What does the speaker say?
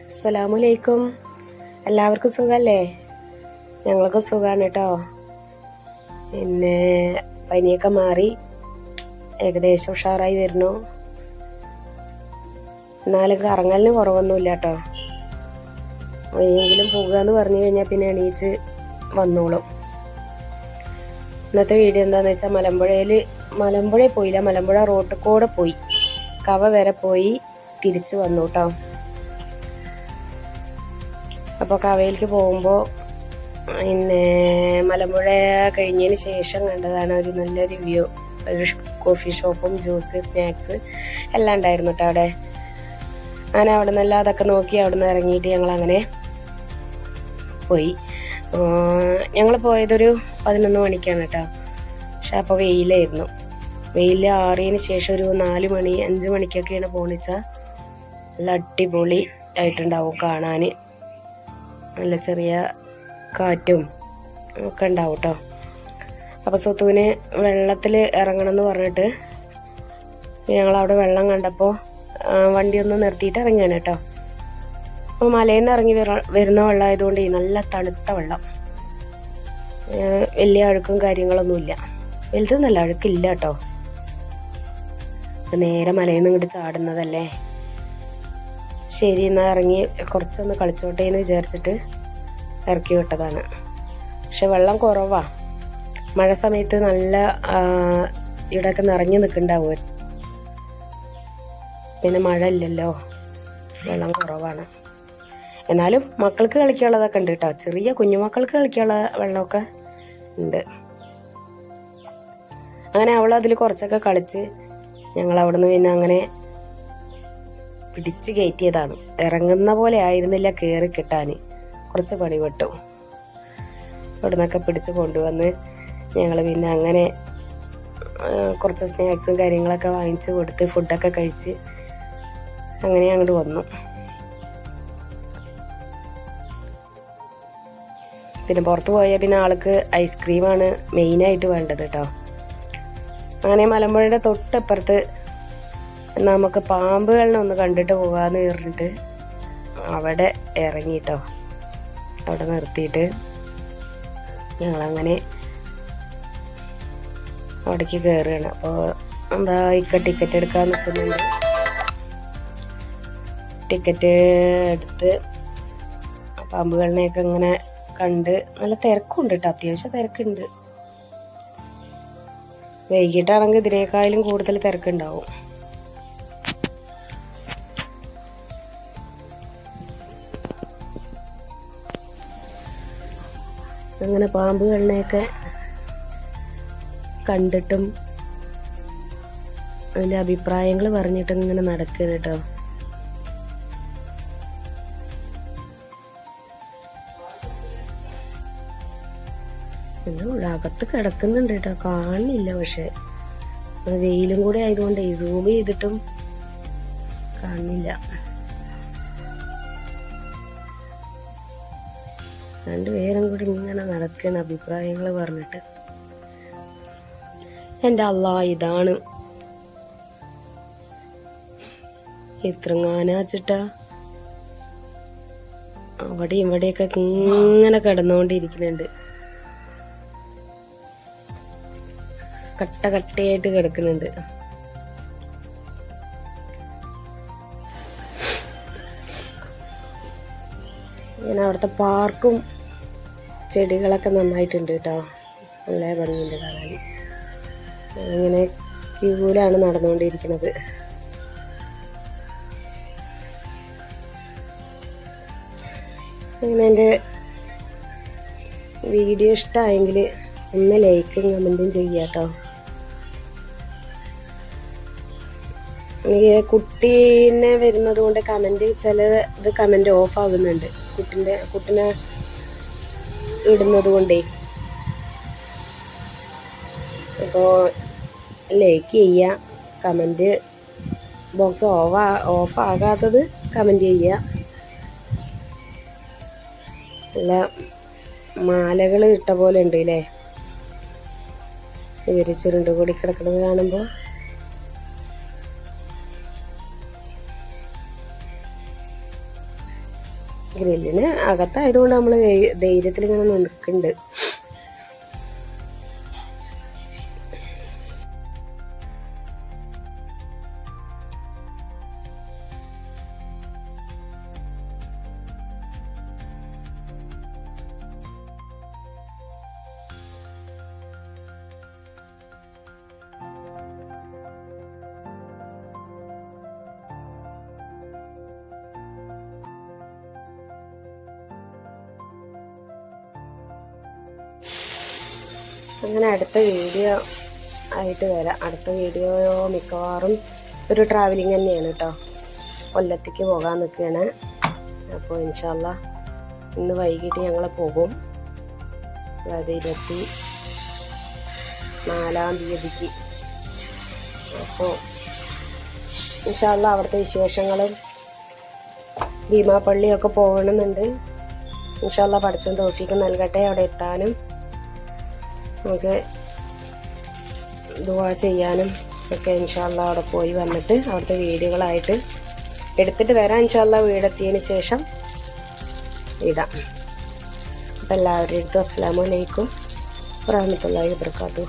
അസ്സലാമലൈക്കും. എല്ലാവർക്കും സുഖമല്ലേ? ഞങ്ങൾക്ക് സുഖമാണ് കേട്ടോ. പിന്നെ പനിയൊക്കെ മാറി ഏകദേശം ഉഷാറായി വരുന്നു. എന്നാലും കറങ്ങലിന് കുറവൊന്നുമില്ല കേട്ടോ. എങ്കിലും പോകുകയെന്ന് പറഞ്ഞു കഴിഞ്ഞാൽ പിന്നെ എണീച്ച് വന്നോളും. ഇന്നത്തെ വീഡിയോ എന്താണെന്ന് വെച്ചാൽ മലമ്പുഴയിൽ പോയില്ല, മലമ്പുഴ റോട്ടിൽ കൂടെ പോയി, കവ വരെ പോയി തിരിച്ച് വന്നു കേട്ടോ. അപ്പോൾ കവയിലേക്ക് പോകുമ്പോൾ പിന്നെ മലമ്പുഴ കഴിഞ്ഞതിന് ശേഷം കണ്ടതാണ് ഒരു നല്ലൊരു വ്യൂ. ഒരു കോഫി ഷോപ്പും ജ്യൂസ് സ്നാക്സ് എല്ലാം ഉണ്ടായിരുന്നു കേട്ടോ അവിടെ. അങ്ങനെ അവിടെ നിന്ന് അതൊക്കെ നോക്കി അവിടെ നിന്ന് ഇറങ്ങിയിട്ട് ഞങ്ങളങ്ങനെ പോയി. ഞങ്ങൾ പോയതൊരു 11 മണിക്കാണ് കേട്ടോ. പക്ഷെ അപ്പോൾ വെയിലായിരുന്നു. വെയിൽ ആറിയതിന് ശേഷം ഒരു 4 മണി 5 മണിക്കൊക്കെയാണ് പോണിച്ചാൽ നല്ല അടിപൊളി ആയിട്ടുണ്ടാവും കാണാൻ. നല്ല ചെറിയ കാറ്റും ഒക്കെ ഉണ്ടാവും കേട്ടോ. അപ്പോൾ സ്വത്തുവിന് വെള്ളത്തിൽ ഇറങ്ങണം എന്ന് പറഞ്ഞിട്ട് ഞങ്ങളവിടെ വെള്ളം കണ്ടപ്പോൾ വണ്ടി ഒന്ന് നിർത്തിയിട്ട് ഇറങ്ങിയാണ് കേട്ടോ. അപ്പോൾ മലയിൽ നിന്ന് ഇറങ്ങി വരുന്ന വെള്ളമായതുകൊണ്ട് നല്ല തണുത്ത വെള്ളം, വലിയ അഴുക്കും കാര്യങ്ങളൊന്നുമില്ല. വലുത് നല്ല അഴുക്കില്ല കേട്ടോ. നേരെ മലയിൽ നിന്ന് ഇങ്ങോട്ട് ചാടുന്നതല്ലേ. ശരി എന്നാൽ ഇറങ്ങി കുറച്ചൊന്ന് കളിച്ചോട്ടെ എന്ന് വിചാരിച്ചിട്ട് ഇറക്കി വിട്ടതാണ്. പക്ഷെ വെള്ളം കുറവാണ്. മഴ സമയത്ത് നല്ല ഇവിടെയൊക്കെ നിറഞ്ഞു നിൽക്കുന്നുണ്ടാവും. പിന്നെ മഴ ഇല്ലല്ലോ, വെള്ളം കുറവാണ്. എന്നാലും മക്കൾക്ക് കളിക്കാനുള്ളതൊക്കെ ഉണ്ട് കേട്ടോ. ചെറിയ കുഞ്ഞുമക്കൾക്ക് കളിക്കാനുള്ള വെള്ളമൊക്കെ ഉണ്ട്. അങ്ങനെ അവളതിൽ കുറച്ചൊക്കെ കളിച്ച് ഞങ്ങൾ അവിടെ നിന്ന് പിന്നെ അങ്ങനെ പിടിച്ച് കയറ്റിയതാണ്. ഇറങ്ങുന്ന പോലെ ആയിരുന്നില്ല കയറി കിട്ടാൻ, കുറച്ച് പണിപ്പെട്ടു. അവിടെ നിന്നൊക്കെ പിടിച്ച് കൊണ്ടുവന്ന് ഞങ്ങൾ പിന്നെ അങ്ങനെ കുറച്ച് സ്നാക്സും കാര്യങ്ങളൊക്കെ വാങ്ങിച്ച് കൊടുത്ത് ഫുഡൊക്കെ കഴിച്ച് അങ്ങനെ അങ്ങോട്ട് വന്നു. പിന്നെ പുറത്ത് പോയാൽ പിന്നെ ആൾക്ക് ഐസ്ക്രീമാണ് മെയിനായിട്ട് വേണ്ടത് കേട്ടോ. അങ്ങനെ മലമ്പുഴയുടെ തൊട്ടപ്പുറത്ത് നമുക്ക് പാമ്പുകളിനെ ഒന്ന് കണ്ടിട്ട് പോകാമെന്ന് പറഞ്ഞിട്ട് അവിടെ ഇറങ്ങി കേട്ടോ. അവിടെ നിർത്തിയിട്ട് ഞങ്ങളങ്ങനെ അവിടേക്ക് കയറുകയാണ്. അപ്പോൾ എന്താ ടിക്കറ്റ് എടുക്കാൻ നിൽക്കുന്നുണ്ട്. ടിക്കറ്റ് എടുത്ത് പാമ്പുകളിനെയൊക്കെ ഇങ്ങനെ കണ്ട് നല്ല തിരക്കുണ്ട് കേട്ടോ. അത്യാവശ്യം തിരക്കുണ്ട്. വൈകിട്ടാണെങ്കിൽ ഇതിനേക്കാളും കൂടുതൽ തിരക്കുണ്ടാവും. അങ്ങനെ പാമ്പുകളിനെയൊക്കെ കണ്ടിട്ടും അതിൻ്റെ അഭിപ്രായങ്ങൾ പറഞ്ഞിട്ടും ഇങ്ങനെ നടക്കുകയാണ് കേട്ടോ. പിന്നെ അകത്ത് കിടക്കുന്നുണ്ട് കേട്ടോ, കാണുന്നില്ല. പക്ഷെ വെയിലും കൂടെ ആയതുകൊണ്ട് സൂം ചെയ്തിട്ടും കാണുന്നില്ല. രണ്ടുപേരും കൂടി ഇങ്ങനെ നടക്കുകയാണ് അഭിപ്രായങ്ങൾ പറഞ്ഞിട്ട്. എൻ്റെ അല്ലാ, ഇതാണ് എത്രങ്ങാനാച്ചിട്ടാ അവിടെയും ഇവിടെയൊക്കെ ഇങ്ങനെ കിടന്നുകൊണ്ടിരിക്കുന്നുണ്ട്. കട്ട കട്ടയായിട്ട് കിടക്കുന്നുണ്ട്. പിന്നെ അവിടുത്തെ പാർക്കും ചെടികളൊക്കെ നന്നായിട്ടുണ്ട് കേട്ടോ. നല്ല ഭംഗിയുണ്ട് കാണാൻ. ഇങ്ങനെ ക്യൂവിലാണ് നടന്നുകൊണ്ടിരിക്കുന്നത്. അങ്ങനെ എൻ്റെ വീഡിയോ ഇഷ്ടമായെങ്കിൽ ഒന്ന് ലൈക്കും കമൻറ്റും ചെയ്യുക കേട്ടോ. എനിക്ക് കുട്ടീനെ വരുന്നത് കൊണ്ട് ഇത് കമൻറ്റ് ഓഫ് ആകുന്നുണ്ട്. കുട്ടിനെ ഇടുന്നത് കൊണ്ടേ. അപ്പോൾ ലൈക്ക് ചെയ്യുക, കമൻറ്റ് ബോക്സ് ഓഫ് ആകാത്തത് കമൻറ്റ് ചെയ്യുക. നല്ല മാലകൾ ഇട്ട പോലെ ഉണ്ട് അല്ലേ, ഇവർ ചുരുണ്ട് കൂടി കിടക്കുന്നത് കാണുമ്പോൾ. ഗ്രില്ലിന് അകത്തായതുകൊണ്ട് നമ്മൾ ധൈര്യത്തിൽ ഇങ്ങനെ നിൽക്കുന്നുണ്ട്. അങ്ങനെ അടുത്ത വീഡിയോ ആയിട്ട് വരാം. അടുത്ത വീഡിയോ മിക്കവാറും ഒരു ട്രാവലിംഗ് തന്നെയാണ് കേട്ടോ. കൊല്ലത്തേക്ക് പോകാൻ നിൽക്കുകയാണ്. അപ്പോൾ ഇൻഷാ അല്ലാ ഇന്ന് വൈകിട്ട് ഞങ്ങൾ പോകും. അതായത് 24-ാം തീയതിക്ക്. അപ്പോൾ ഇൻഷാ അല്ലാ അവിടുത്തെ വിശേഷങ്ങളും ഭീമാപ്പള്ളിയൊക്കെ പോകണമെന്നുണ്ട്. ഇൻഷാ അല്ലാ പഠിച്ചോൻ തൗഫീഖ് നൽകട്ടെ അവിടെ എത്താനും നമുക്ക് ദുആ ചെയ്യാനും ഒക്കെ. ഇൻഷാ അല്ലാ അവിടെ പോയി വന്നിട്ട് അവിടുത്തെ വീഡിയോകളായിട്ട് എടുത്തിട്ട് വരാം. ഇൻഷാ അല്ലാ വീടെത്തിയതിന് ശേഷം ഇടാം. അപ്പം എല്ലാവരുടെ അടുത്തും അസ്സലാമു അലൈക്കും വറഹ്മത്തുള്ളാഹി വബറകാതുഹു.